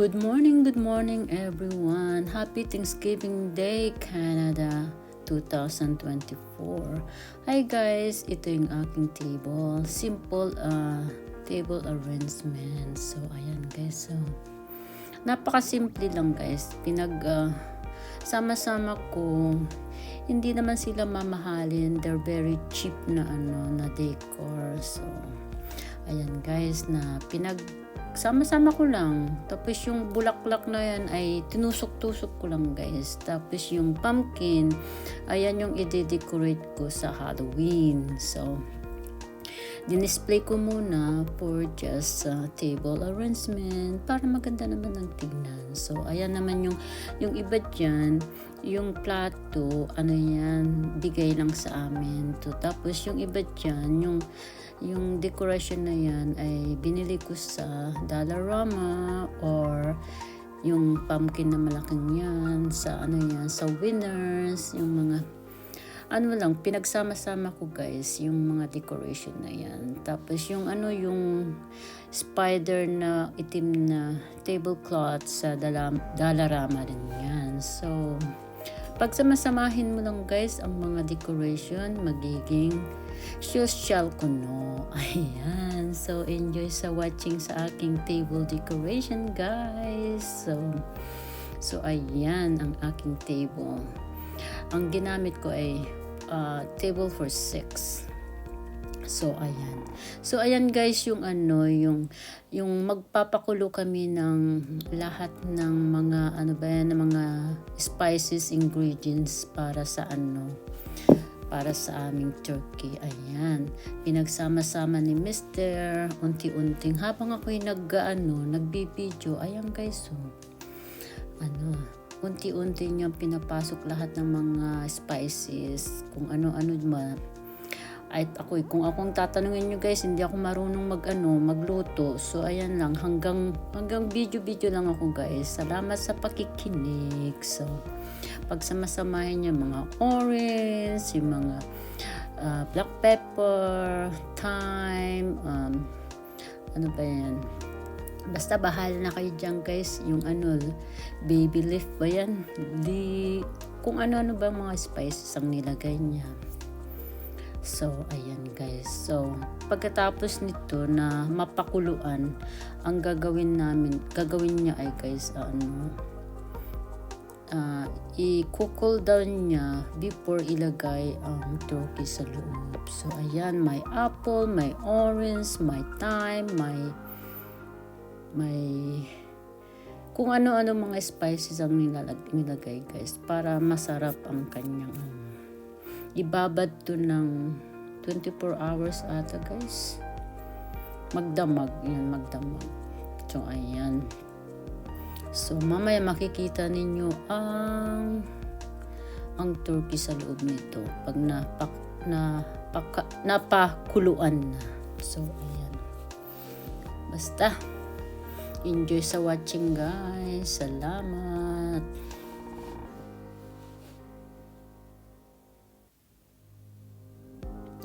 good morning everyone. Happy Thanksgiving Day, Canada 2024. Hi guys, ito yung aking table. Simple table arrangement. So ayan guys. So napakasimple lang guys. Sama-sama ko. Hindi naman sila mamahalin. They're very cheap na decor. So ayan guys, na sama-sama ko lang. Tapos yung bulaklak na yan ay tinusok-tusok ko lang guys. Tapos yung pumpkin, ayan yung i-decorate ko sa Halloween. So, dinisplay ko muna for just table arrangement para maganda naman ang tingnan. So, ayan naman yung iba dyan, yung plato, bigay lang sa amin to. Tapos yung iba dyan, yung decoration na yan ay binili ko sa Dollarama or yung pumpkin na malaking yan sa sa Winners, yung mga pinagsama-sama ko guys yung mga decoration na yan. Tapos yung spider na itim na tablecloth sa Dollarama din yan. So pag samasamahin mo lang guys ang mga decoration, magiging social kuno. Ayan. So, enjoy sa watching sa aking table decoration guys. So ayan ang aking table. Ang ginamit ko ay table for 6. So ayan guys yung magpapakulo kami ng lahat ng mga ng mga spices, ingredients para sa aming turkey. Ayan, pinagsama-sama ni Mr. unti-unting habang ako'y nagbibideo. Ayan guys, unti-unti niyang pinapasok lahat ng mga spices, kung ano-ano ba. At kung akong tatanungin nyo guys, hindi ako marunong magluto. So ayan lang, hanggang video lang ako guys. Salamat sa pakikinig. So pagsamasamahin nyo mga orange, yung mga black pepper, thyme, basta bahala na kayo dyan guys. Yung baby leaf ba yan? Kung ano ba mga spices ang nilagay niya. So, ayan guys. So, pagkatapos nito na mapakuluan, ang gagawin niya ay guys, i-cool down niya before ilagay ang turkey sa loob. So, ayan, may apple, may orange, may thyme, may kung ano-ano mga spices ang nilagay guys para masarap ang kanyang ibabad to ng 24 hours ata guys. Magdamag. So ayan. So mamaya makikita ninyo ang turkey sa loob nito pag napakuluan na. So ayan. Basta enjoy sa watching guys. Salamat.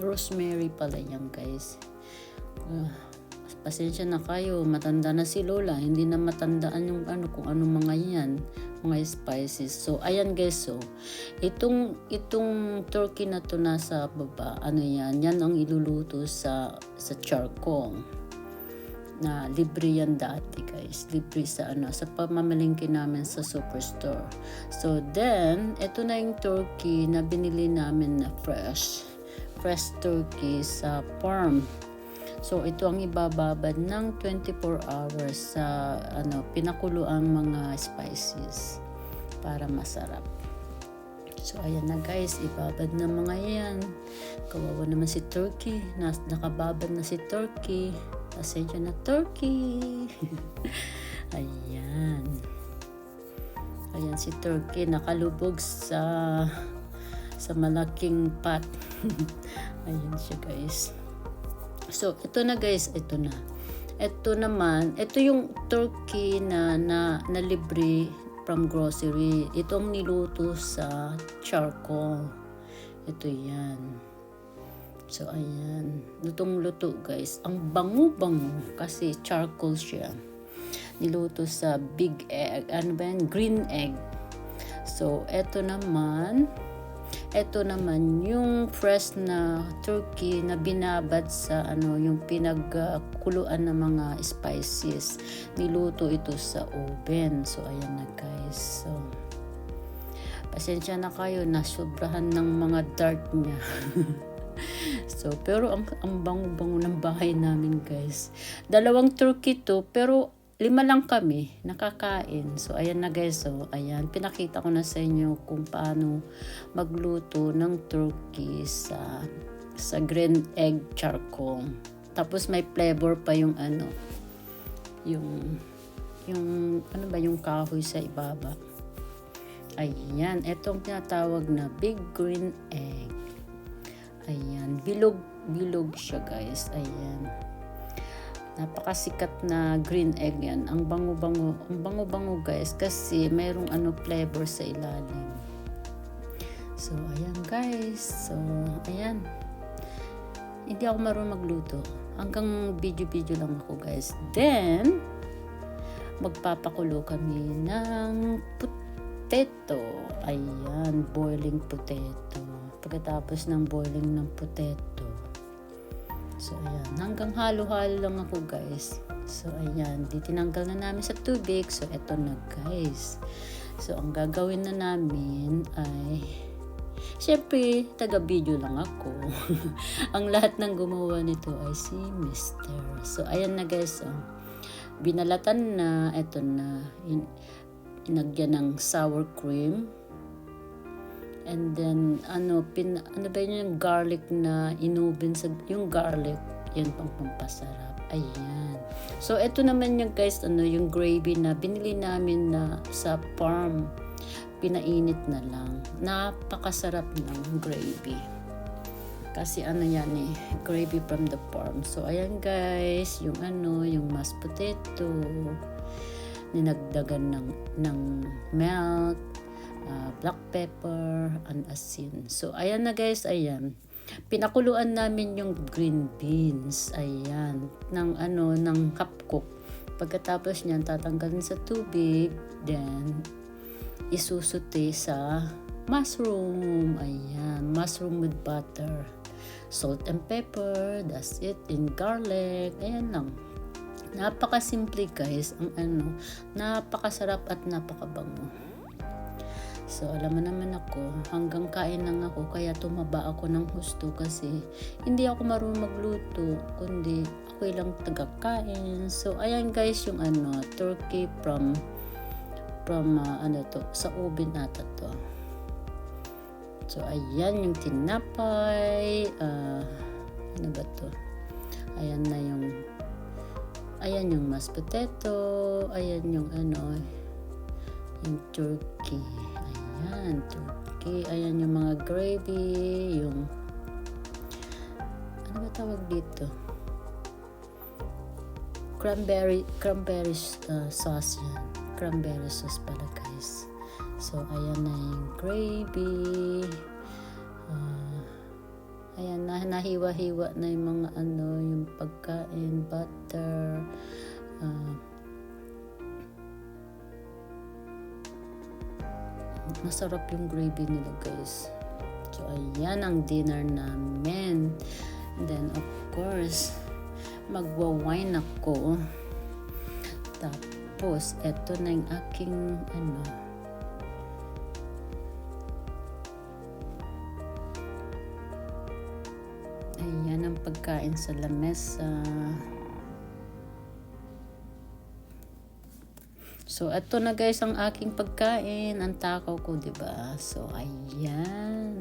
Rosemary pala yan guys. Pasensya na kayo, matanda na si Lola, hindi na matandaan yung kung ano mga yan, mga spices. So ayan guys, so itong turkey na to nasa baba, yan ang iluluto sa charcoal. Na libre yan dati guys, libre sa pamamalingki namin sa superstore. So then ito na yung turkey na binili namin na fresh turkey sa farm. So ito ang ibababad ng 24 hours sa pinakuluang mga spices para masarap. So ayan na guys, ibabad na mga yan. Kawawa naman si turkey, nakababad na si turkey. Pasensya na turkey. Ayan si turkey nakalubog sa malaking pot. Ayan siya guys. So ito na guys, ito yung turkey na libre from grocery. Ito ang niluto sa charcoal. Ito yan. So ayan, lutong-luto guys. Ang bango-bango kasi charcoal siya. niluto sa big egg, ano ba yan? Green egg. So, ito naman yung fresh na turkey na binabad sa yung pinagkuluan ng mga spices. Niluto ito sa oven. So, ayan na guys. So, pasensya na kayo, nasobrahan ng mga dark niya. So, pero ang bango-bango ng bahay namin guys. 2 turkey to, pero 5 lang kami nakakain. So, ayan na guys. So, ayan. Pinakita ko na sa inyo kung paano magluto ng turkey sa green egg charcoal. Tapos may flavor pa yung yung kahoy sa ibaba. Ayan. Itong tinatawag na big green egg. Ayan. Bilog siya guys. Ayan. Napakasikat na green egg yan. Ang bango-bango guys kasi mayroong flavor sa ilalim. So, ayan guys. So, ayan. Hindi ako marunong magluto. Hanggang video lang ako guys. Then, magpapakulo kami ng potato. Ayan, boiling potato. Pagkatapos ng boiling ng potato, so, ayan. Hanggang halo-halo lang ako, guys. So, ayan. Tinanggal na namin sa tubig. So, eto na, guys. So, ang gagawin na namin ay syempre, taga-video lang ako. Ang lahat ng gumawa nito ay si Mr. So, ayan na, guys. Binalatan na. Eto na. Inagyan ng sour cream. And then, ano ba yun, yung garlic na inubin sa, yung garlic, yun pang pampasarap. Ayan. So, ito naman yung guys, yung gravy na binili namin na sa farm. Pinainit na lang. Napakasarap ng gravy. Kasi yan gravy from the farm. So, ayan guys, yung mashed potato, ninagdagan ng milk, black pepper, and asin. So, ayan na guys, ayan. Pinakuluan namin yung green beans, ayan, ng half cook. Pagkatapos niyan, tatanggalin sa tubig, then, isusute sa mushroom, ayan, mushroom with butter, salt and pepper, that's it, and garlic, ayan lang. Napakasimple guys, napakasarap at napakabango. So, alam mo naman ako, hanggang kain lang ako, kaya tumaba ako ng husto kasi hindi ako marunong magluto, kundi ako lang tagakain. So, ayan guys, yung turkey from sa oven ata to. So, ayan yung tinapay, ano ba to? Ayan yung mashed potato, ayan yung yung turkey. Ayan, turkey. Ayan yung mga gravy, yung ano ba tawag dito? Cranberry sauce yan. Cranberry sauce pala guys. So, ayan na yung gravy. Ayan na, nahiwa-hiwa na yung mga yung pagkain, butter, masarap yung gravy nila guys. So, ayan ang dinner namin. And then, of course, magwa-wine ako. Tapos, eto na yung aking ayan ang pagkain sa lamesa. So, ito na guys ang aking pagkain, ang takaw ko, diba? So, ayan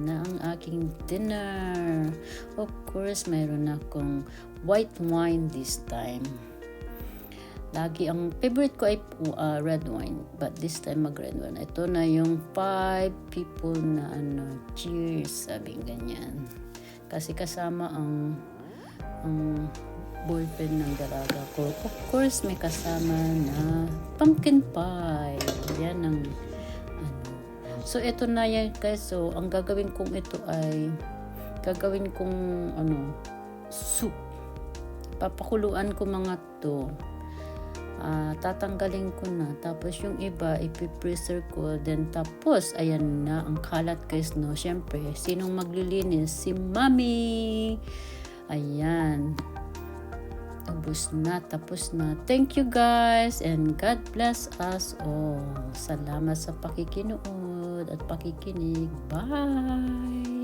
na ang aking dinner. Of course, mayroon akong white wine this time. Lagi, ang favorite ko ay red wine, but this time mag-red wine. Ito na yung 5 people na cheers, sabing ganyan. Kasi kasama ang boyfriend ng dalaga ko. Of course, may kasama na pumpkin pie. Yan ang So, ito na yan guys. So, ang gagawin kong ito ay soup. Papakuluan ko mga to. tatanggalin ko na. Tapos yung iba, ipipreser ko. Then tapos, ayan na, ang kalat guys, no. Syempre, sinong maglilinis? Si Mami! Ayan. Tapos na. Thank you guys, and God bless us all. Salamat sa pakikinood at pakikinig. Bye!